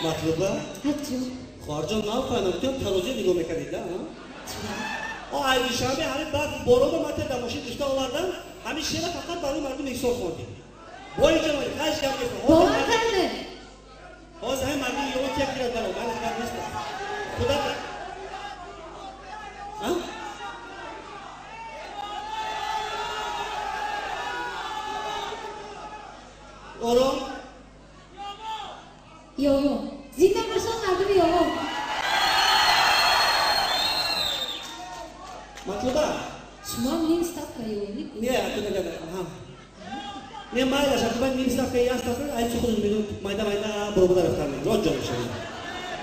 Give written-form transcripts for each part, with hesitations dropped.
مطلوبه؟ خارجان نمی‌فهمم تو تروزی نگاه می‌کنید نه؟ آیدی شنبه همین بعد بارو با متر دماشی داشته آوردن همین شعر فقط برای مردم احساس خوندیم. وای جناب خش کم می‌کنم. باور کرده. باز هم مردم یه وقت یک گرد دارم. من خبر نیستم. خدا ها؟ آرام یویو زیده باشم مردم یویو مطلوبه شما هم نیم ستافکا یویو نه تو نگه نه مایل است تو باید نیم ستافکا یا ستافکا این چه خودش میدون مایده برو بوده رفتن راد جان شدید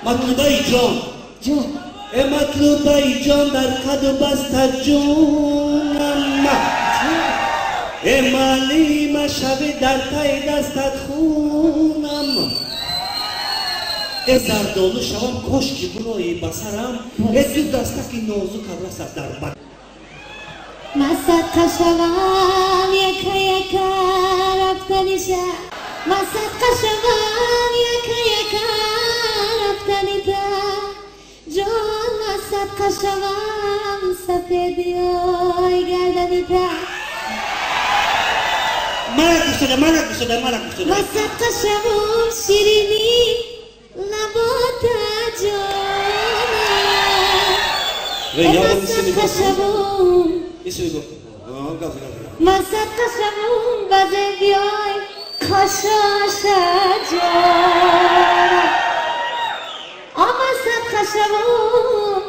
مطلوبه ای جان ای مطلوبه ای جان در قد و بست جونم ای مالی مشوی در تای دستت خونم ای زردالو شوم کشکی برای بسرم ای دو دستکی نازو کبرست در بد مسد شوم یکا یکا رفتنیشه مسد شوم یکا یکا رفتنیده جان مسد شوم سفیدی های گردنیده ملک بشده مسد شوم شیرینی لبات جانه مسد شوم مسد شوم بزه بیای کشاش جانه مسد شوم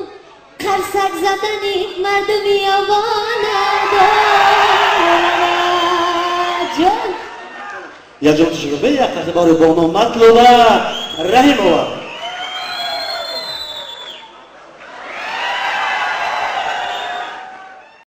کرسک زدنی مردمی آوانه یا جان تجربه یک قطعه بار بانو مطلوبه رحمه